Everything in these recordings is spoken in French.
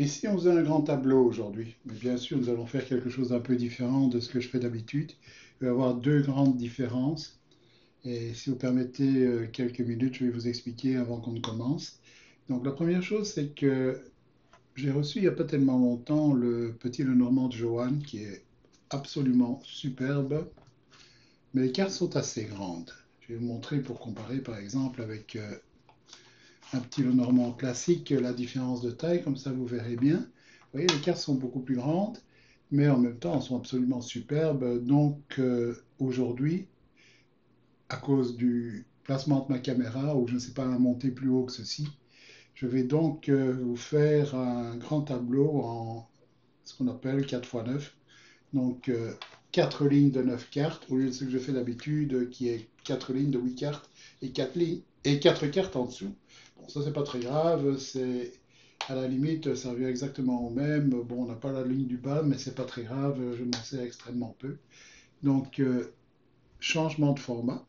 Ici, on faisait un grand tableau aujourd'hui. Mais bien sûr, nous allons faire quelque chose d'un peu différent de ce que je fais d'habitude. Il va y avoir deux grandes différences. Et si vous permettez quelques minutes, je vais vous expliquer avant qu'on ne commence. Donc, la première chose, c'est que j'ai reçu il n'y a pas tellement longtemps le petit Lenormand de Johan, qui est absolument superbe. Mais les cartes sont assez grandes. Je vais vous montrer pour comparer, par exemple, avec un petit Lenormand classique, la différence de taille, comme ça vous verrez bien. Vous voyez, les cartes sont beaucoup plus grandes, mais en même temps, elles sont absolument superbes. Donc, aujourd'hui, à cause du placement de ma caméra, où je ne sais pas la monter plus haut que ceci, je vais donc vous faire un grand tableau en ce qu'on appelle 4 x 9. Donc, 4 lignes de 9 cartes, au lieu de ce que je fais d'habitude, qui est 4 lignes de 8 cartes et 4 lignes et 4 cartes en dessous. Bon, ça, c'est pas très grave, c'est à la limite, ça revient exactement au même. Bon, on n'a pas la ligne du bas, mais c'est pas très grave, je m'en sers extrêmement peu. Donc, changement de format.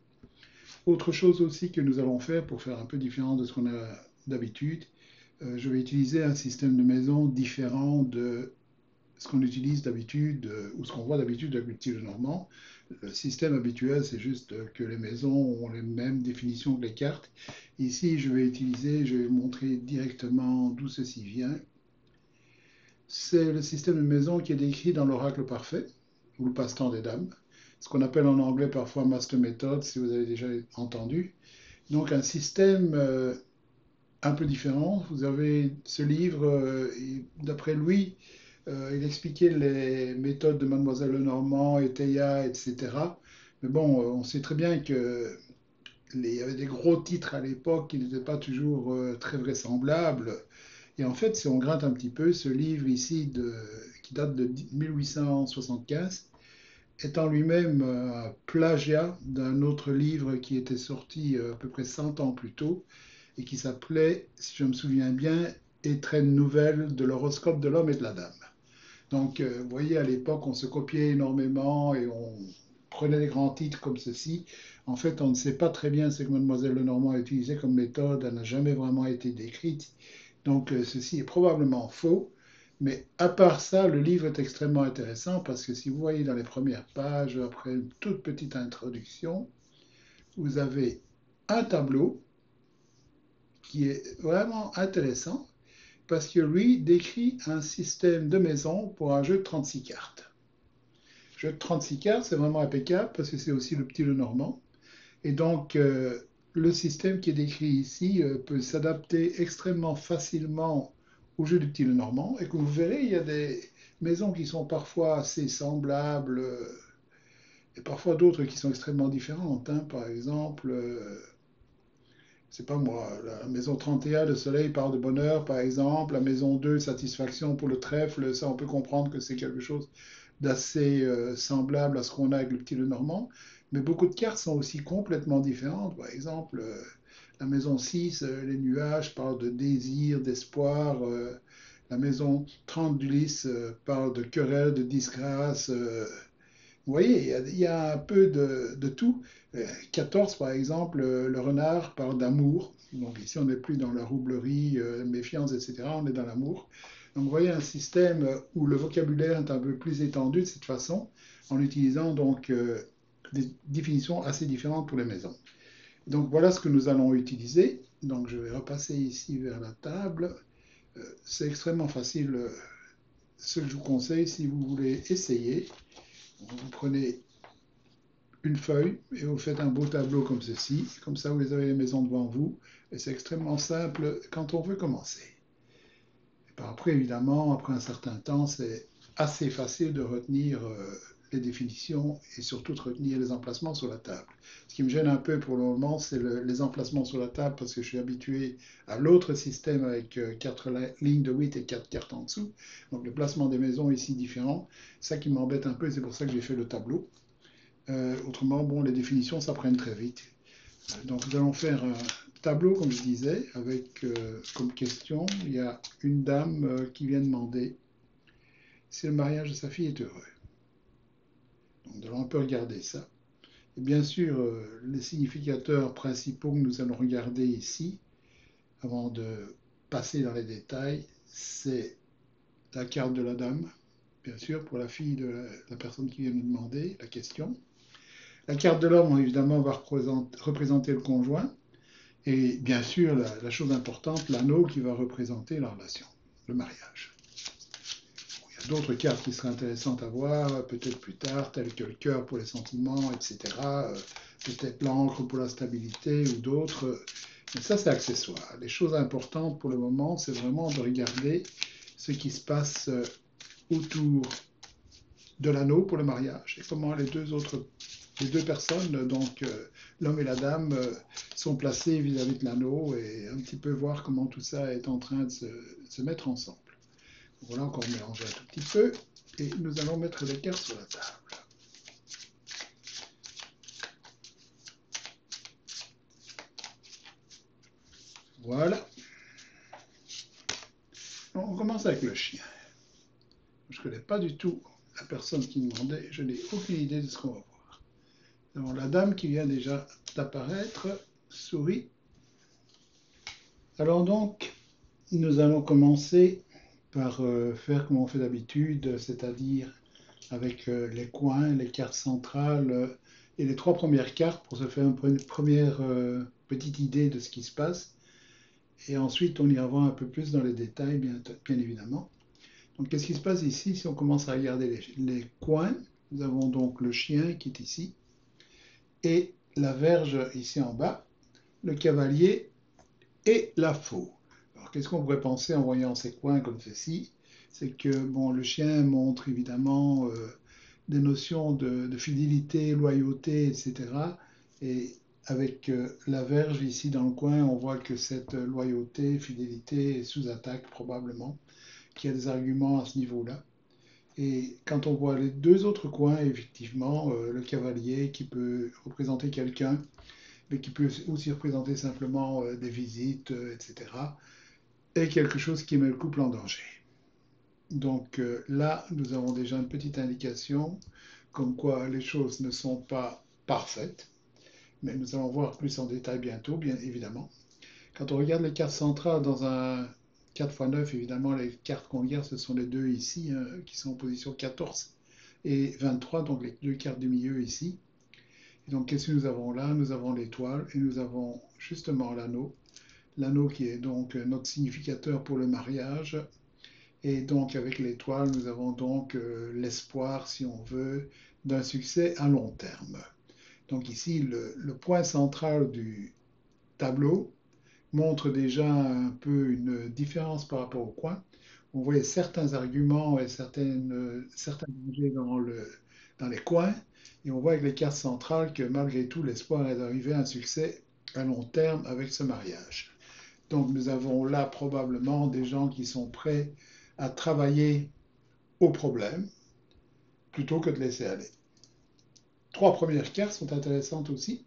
Autre chose aussi que nous allons faire pour faire un peu différent de ce qu'on a d'habitude, je vais utiliser un système de maison différent de ce qu'on utilise d'habitude ou ce qu'on voit d'habitude avec le petit normand. Le système habituel, c'est juste que les maisons ont les mêmes définitions que les cartes. Ici, je vais vous montrer directement d'où ceci vient. C'est le système de maison qui est décrit dans l'oracle parfait, ou le passe-temps des dames, ce qu'on appelle en anglais parfois master method, si vous avez déjà entendu. Donc un système un peu différent. Vous avez ce livre, d'après lui, il expliquait les méthodes de Mademoiselle Lenormand et Théa, etc. Mais bon, on sait très bien que il y avait des gros titres à l'époque qui n'étaient pas toujours très vraisemblables. Et en fait, si on gratte un petit peu, ce livre ici, qui date de 1875, est en lui-même un plagiat d'un autre livre qui était sorti à peu près 100 ans plus tôt et qui s'appelait, si je me souviens bien, Étrennes nouvelles de l'horoscope de l'homme et de la dame. Donc, vous voyez, à l'époque, on se copiait énormément et on prenait des grands titres comme ceci. En fait, on ne sait pas très bien ce que Mademoiselle Lenormand a utilisé comme méthode. Elle n'a jamais vraiment été décrite. Donc, ceci est probablement faux. Mais à part ça, le livre est extrêmement intéressant parce que si vous voyez dans les premières pages, après une toute petite introduction, vous avez un tableau qui est vraiment intéressant parce que lui décrit un système de maison pour un jeu de 36 cartes. Le jeu de 36 cartes, c'est vraiment impeccable parce que c'est aussi le petit Lenormand. Et donc, le système qui est décrit ici peut s'adapter extrêmement facilement au jeu du petit Lenormand. Et comme vous verrez, il y a des maisons qui sont parfois assez semblables et parfois d'autres qui sont extrêmement différentes, hein. Par exemple, c'est pas moi, la maison 31, le soleil part de bonheur, par exemple. La maison 2, satisfaction pour le trèfle. Ça, on peut comprendre que c'est quelque chose d'assez semblable à ce qu'on a avec le petit Lenormand. Mais beaucoup de cartes sont aussi complètement différentes. Par exemple, la maison 6, les nuages parlent de désir, d'espoir. La maison 30 d'Ulysse parle de querelle, de disgrâce. Vous voyez, il y a un peu de tout. 14, par exemple, le renard parle d'amour. Donc ici, on n'est plus dans la roublerie, méfiance, etc. On est dans l'amour. Donc vous voyez un système où le vocabulaire est un peu plus étendu de cette façon, en utilisant donc des définitions assez différentes pour les maisons. Donc voilà ce que nous allons utiliser. Donc je vais repasser ici vers la table. C'est extrêmement facile. Ce que je vous conseille, si vous voulez essayer, vous prenez une feuille et vous faites un beau tableau comme ceci. Comme ça, vous avez les maisons devant vous. Et c'est extrêmement simple quand on veut commencer. Et puis après, évidemment, après un certain temps, c'est assez facile de retenir les définitions et surtout de retenir les emplacements sur la table. Ce qui me gêne un peu pour le moment, c'est les emplacements sur la table parce que je suis habitué à l'autre système avec 4 lignes de 8 et 4 cartes en dessous. Donc le placement des maisons est ici différent. C'est ça qui m'embête un peu et c'est pour ça que j'ai fait le tableau. Autrement, bon, les définitions s'apprennent très vite. Donc, nous allons faire un tableau, comme je disais, avec comme question, il y a une dame qui vient demander si le mariage de sa fille est heureux. Donc, nous allons un peu regarder ça. Et bien sûr, les significateurs principaux que nous allons regarder ici, avant de passer dans les détails, c'est la carte de la dame, bien sûr, pour la fille de la personne qui vient nous demander la question. La carte de l'homme, évidemment, va représenter le conjoint. Et bien sûr, la chose importante, l'anneau qui va représenter la relation, le mariage. Il y a d'autres cartes qui seraient intéressantes à voir, peut-être plus tard, telles que le cœur pour les sentiments, etc. Peut-être l'encre pour la stabilité ou d'autres. Mais ça, c'est accessoire. Les choses importantes pour le moment, c'est vraiment de regarder ce qui se passe autour de l'anneau pour le mariage et comment les deux personnes, donc l'homme et la dame, sont placés vis-à-vis de l'anneau et un petit peu voir comment tout ça est en train de se mettre ensemble. Voilà, encore mélanger un tout petit peu et nous allons mettre les cartes sur la table. Voilà. On commence avec le chien. Je ne connais pas du tout la personne qui demandait, je n'ai aucune idée de ce qu'on va voir. Nous avons la dame qui vient déjà d'apparaître, sourit. Alors donc, nous allons commencer par faire comme on fait d'habitude, c'est-à-dire avec les coins, les cartes centrales et les trois premières cartes pour se faire une première petite idée de ce qui se passe. Et ensuite, on ira voir un peu plus dans les détails, bien évidemment. Donc, qu'est-ce qui se passe ici si on commence à regarder les coins? Nous avons donc le chien qui est ici et la verge ici en bas, le cavalier et la faux. Alors, qu'est-ce qu'on pourrait penser en voyant ces coins comme ceci? C'est que bon, le chien montre évidemment des notions de fidélité, loyauté, etc. Et avec la verge ici dans le coin, on voit que cette loyauté, fidélité est sous attaque probablement, qu'il y a des arguments à ce niveau-là. Et quand on voit les deux autres coins, effectivement, le cavalier qui peut représenter quelqu'un, mais qui peut aussi représenter simplement des visites, etc., est quelque chose qui met le couple en danger. Donc là, nous avons déjà une petite indication comme quoi les choses ne sont pas parfaites, mais nous allons voir plus en détail bientôt, bien évidemment. Quand on regarde les cartes centrales dans un 4x9, évidemment, les cartes qu'on regarde, ce sont les deux ici, qui sont en position 14 et 23, donc les deux cartes du milieu ici. Et donc, qu'est-ce que nous avons là? Nous avons l'étoile et nous avons justement l'anneau. L'anneau qui est donc notre significateur pour le mariage. Et donc, avec l'étoile, nous avons donc l'espoir, si on veut, d'un succès à long terme. Donc ici, le point central du tableau montre déjà un peu une différence par rapport au coin. On voyait certains arguments et certains dangers dans les coins. Et on voit avec les cartes centrales que malgré tout, l'espoir est d'arriver à un succès à long terme avec ce mariage. Donc nous avons là probablement des gens qui sont prêts à travailler au problème plutôt que de laisser aller. Trois premières cartes sont intéressantes aussi.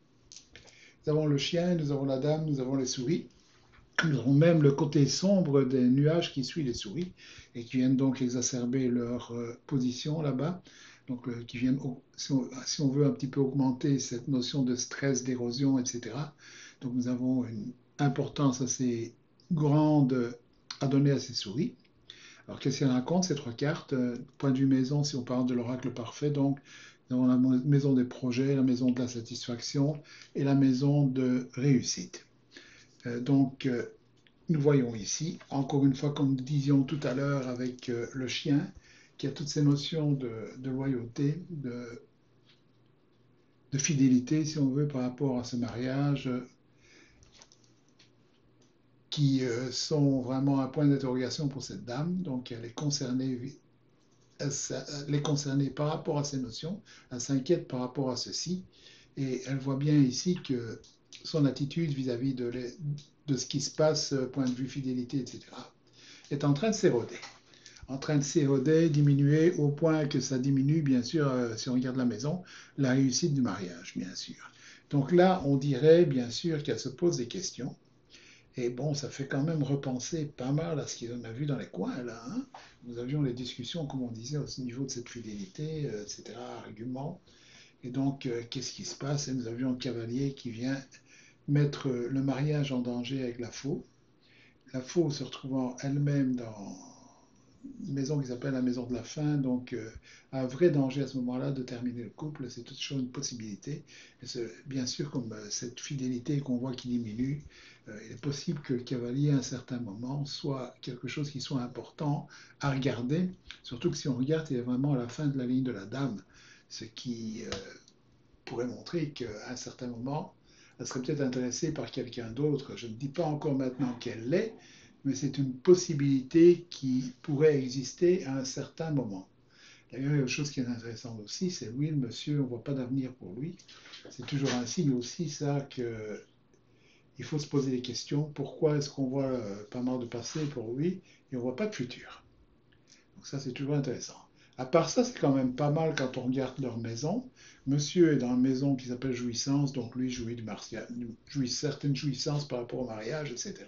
Nous avons le chien, nous avons la dame, nous avons les souris. Nous avons même le côté sombre des nuages qui suivent les souris et qui viennent donc exacerber leur position là-bas. Donc, qui viennent, si on veut un petit peu augmenter cette notion de stress, d'érosion, etc. Donc, nous avons une importance assez grande à donner à ces souris. Alors, qu'est-ce qu'elles racontent, ces trois cartes? Point de vue maison, si on parle de l'oracle parfait, donc, nous avons la maison des projets, la maison de la satisfaction et la maison de réussite. Donc, nous voyons ici, encore une fois, comme nous disions tout à l'heure avec le chien, qui a toutes ces notions de loyauté, de fidélité, si on veut, par rapport à ce mariage, qui sont vraiment un point d'interrogation pour cette dame. Donc, elle est concernée par rapport à ces notions, elle s'inquiète par rapport à ceci, et elle voit bien ici que son attitude vis-à-vis de ce qui se passe, point de vue fidélité, etc., est en train de s'éroder, diminuer au point que ça diminue, bien sûr, si on regarde la maison, la réussite du mariage, bien sûr. Donc là, on dirait, bien sûr, qu'elle se pose des questions. Et bon, ça fait quand même repenser pas mal à ce qu'on a vu dans les coins, là. Hein. Nous avions les discussions, comme on disait, au niveau de cette fidélité, etc., arguments. Et donc, qu'est-ce qui se passe? Et nous avions le cavalier qui vient mettre le mariage en danger avec la faux. La faux se retrouvant elle-même maison qui s'appelle la maison de la fin, donc un vrai danger à ce moment-là de terminer le couple, c'est toujours une possibilité. Et bien sûr, comme cette fidélité qu'on voit qui diminue, il est possible que le cavalier, à un certain moment, soit quelque chose qui soit important à regarder, surtout que si on regarde, il est vraiment à la fin de la ligne de la dame, ce qui pourrait montrer qu'à un certain moment, elle serait peut-être intéressée par quelqu'un d'autre. Je ne dis pas encore maintenant qu'elle l'est, mais c'est une possibilité qui pourrait exister à un certain moment. D'ailleurs, il y a une chose qui est intéressante aussi, c'est oui, le monsieur, on ne voit pas d'avenir pour lui. C'est toujours un signe aussi, ça, qu'il faut se poser des questions. Pourquoi est-ce qu'on voit pas mal de passé pour lui et on ne voit pas de futur? Donc ça, c'est toujours intéressant. À part ça, c'est quand même pas mal quand on regarde leur maison. Monsieur est dans une maison qui s'appelle Jouissance, donc lui jouit certaines jouissances par rapport au mariage, etc.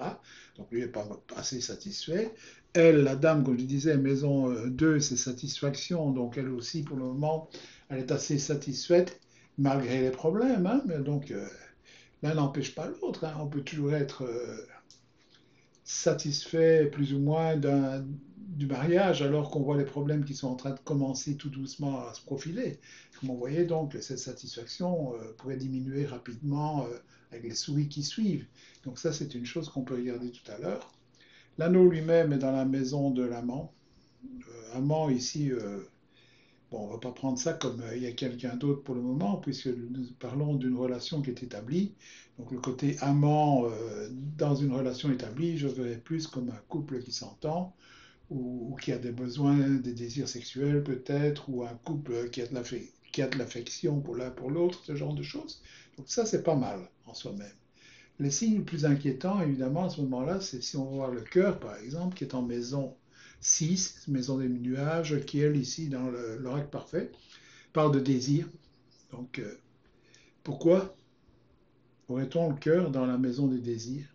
Donc lui n'est pas assez satisfait. Elle, la dame, comme je disais, maison 2, c'est satisfaction, donc elle aussi, pour le moment, elle est assez satisfaite, malgré les problèmes. Hein, mais donc, l'un n'empêche pas l'autre. Hein. On peut toujours être satisfait plus ou moins du mariage alors qu'on voit les problèmes qui sont en train de commencer tout doucement à se profiler. Comme on voyait donc, cette satisfaction pourrait diminuer rapidement avec les souris qui suivent. Donc ça, c'est une chose qu'on peut regarder tout à l'heure. L'anneau lui-même est dans la maison de l'amant. Amant ici, bon, on ne va pas prendre ça comme il y a quelqu'un d'autre pour le moment, puisque nous parlons d'une relation qui est établie. Donc le côté amant dans une relation établie, je verrais plus comme un couple qui s'entend, ou qui a des besoins, des désirs sexuels peut-être, ou un couple qui a de l'affection pour l'un pour l'autre, ce genre de choses. Donc ça, c'est pas mal en soi-même. Les signes les plus inquiétants, évidemment, à ce moment-là, c'est si on voit le cœur, par exemple, qui est en maison 6, maison des nuages, qui, elle, ici, dans l'oracle parfait, parle de désir. Donc, pourquoi aurait-on le cœur dans la maison des désirs?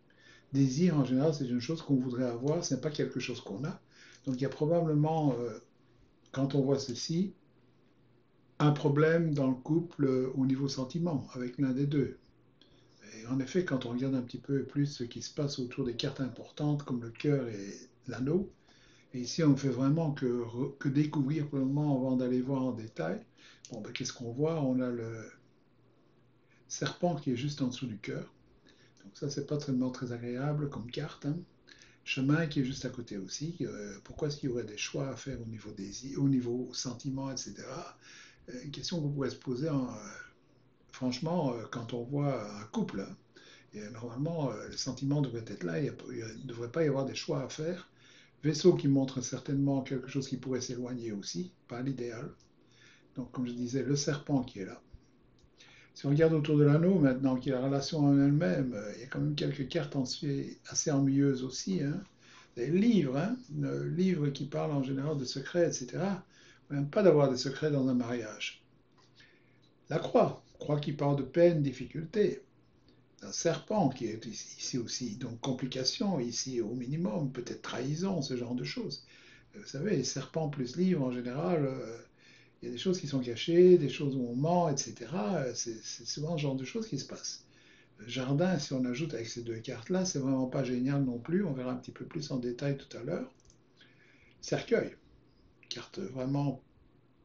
Désir, en général, c'est une chose qu'on voudrait avoir, ce n'est pas quelque chose qu'on a. Donc, il y a probablement, quand on voit ceci, un problème dans le couple au niveau sentiment, avec l'un des deux. Et en effet, quand on regarde un petit peu plus ce qui se passe autour des cartes importantes, comme le cœur et l'anneau, et ici on ne fait vraiment que découvrir pour le moment avant d'aller voir en détail. Bon, ben, qu'est-ce qu'on voit? On a le serpent qui est juste en dessous du cœur. Donc ça, c'est pas très agréable comme carte. Hein. Chemin qui est juste à côté aussi. Pourquoi est-ce qu'il y aurait des choix à faire au niveau des au niveau sentiment, etc. Une question que vous pouvez se poser, franchement, quand on voit un couple. Hein, et normalement, les sentiments devraient être là, il ne devrait pas y avoir des choix à faire. Vaisseau qui montre certainement quelque chose qui pourrait s'éloigner aussi, pas l'idéal. Donc, comme je disais, le serpent qui est là. Si on regarde autour de l'anneau maintenant, qui est la relation en elle-même, il y a quand même quelques cartes assez ennuyeuses aussi. Hein. Des livres, hein, livres qui parlent en général de secrets, etc. Même pas d'avoir des secrets dans un mariage. La croix qui parle de peine, difficulté. Un serpent qui est ici aussi, donc complications ici au minimum, peut-être trahison, ce genre de choses. Vous savez, les serpents plus livres, en général, il y a des choses qui sont cachées, des choses où on ment, etc. C'est souvent ce genre de choses qui se passent. Le jardin, si on ajoute avec ces deux cartes-là, c'est vraiment pas génial non plus. On verra un petit peu plus en détail tout à l'heure. Cercueil, carte vraiment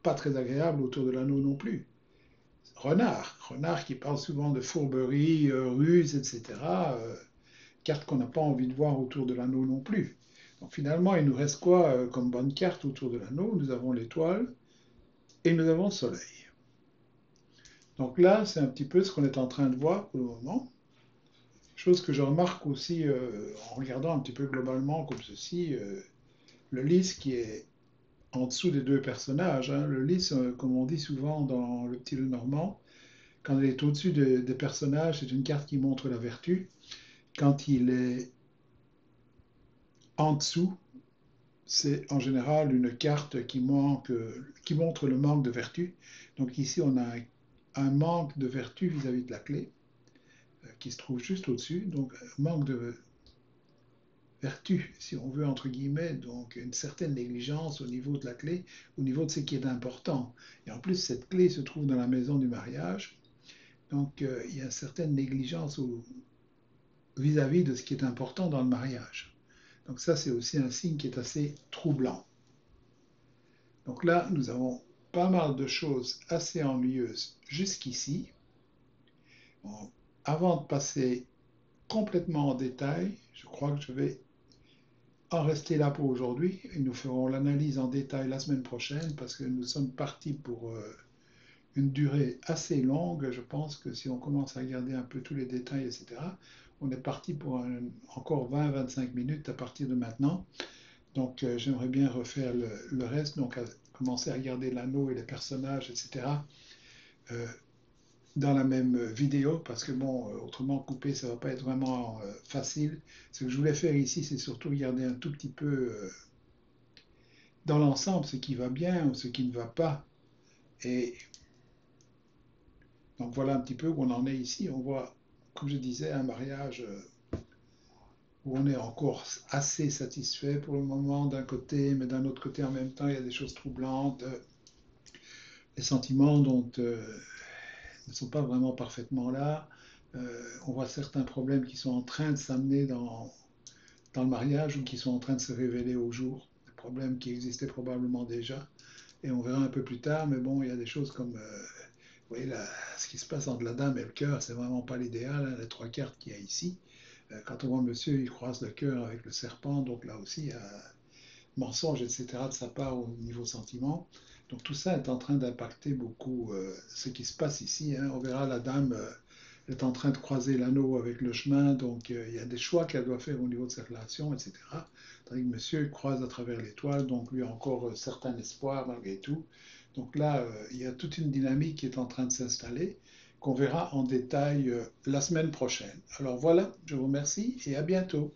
pas très agréable autour de l'anneau non plus. Renard qui parle souvent de fourberie, ruse, etc. Carte qu'on n'a pas envie de voir autour de l'anneau non plus. Donc finalement, il nous reste quoi comme bonne carte autour de l'anneau? Nous avons l'étoile et nous avons le soleil. Donc là, c'est un petit peu ce qu'on est en train de voir pour le moment. Chose que je remarque aussi en regardant un petit peu globalement comme ceci, le lys qui est en dessous des deux personnages. Hein. Le lys, comme on dit souvent dans le petit Lenormand, quand il est au-dessus des personnages, c'est une carte qui montre la vertu. Quand il est en dessous, c'est en général une carte qui montre le manque de vertu. Donc ici, on a un manque de vertu vis-à-vis de la clé, qui se trouve juste au-dessus. Donc, manque de vertu, si on veut, entre guillemets, donc une certaine négligence au niveau de la clé, au niveau de ce qui est important. Et en plus, cette clé se trouve dans la maison du mariage. Donc, il y a une certaine négligence vis-à-vis de ce qui est important dans le mariage. Donc ça, c'est aussi un signe qui est assez troublant. Donc là, nous avons pas mal de choses assez ennuyeuses jusqu'ici. Bon, avant de passer complètement en détail, je crois que je vais en rester là pour aujourd'hui et nous ferons l'analyse en détail la semaine prochaine parce que nous sommes partis pour une durée assez longue. Je pense que si on commence à regarder un peu tous les détails, etc., on est parti pour encore 20-25 minutes à partir de maintenant. Donc j'aimerais bien refaire le reste, donc commencer à regarder l'anneau et les personnages, etc., euh, dans la même vidéo, parce que bon, autrement coupé, ça ne va pas être vraiment facile. Ce que je voulais faire ici, c'est surtout regarder un tout petit peu dans l'ensemble ce qui va bien ou ce qui ne va pas. Et donc voilà un petit peu où on en est ici. On voit, comme je disais, un mariage où on est encore assez satisfait pour le moment d'un côté, mais d'un autre côté en même temps, il y a des choses troublantes. Les sentiments dont, ne sont pas vraiment parfaitement là. On voit certains problèmes qui sont en train de s'amener dans le mariage ou qui sont en train de se révéler au jour. Des problèmes qui existaient probablement déjà. Et on verra un peu plus tard, mais bon, il y a des choses comme, vous voyez, là, ce qui se passe entre la dame et le cœur, c'est vraiment pas l'idéal, hein, les trois cartes qu'il y a ici. Quand on voit monsieur, il croise le cœur avec le serpent, donc là aussi, il y a mensonge, etc., de sa part au niveau sentiment. Donc tout ça est en train d'impacter beaucoup ce qui se passe ici, hein. On verra la dame est en train de croiser l'anneau avec le chemin, donc il y a des choix qu'elle doit faire au niveau de sa relation, etc. Tandis que monsieur il croise à travers l'étoile, donc lui a encore certain espoir malgré tout. Donc là, il y a toute une dynamique qui est en train de s'installer, qu'on verra en détail la semaine prochaine. Alors voilà, je vous remercie et à bientôt.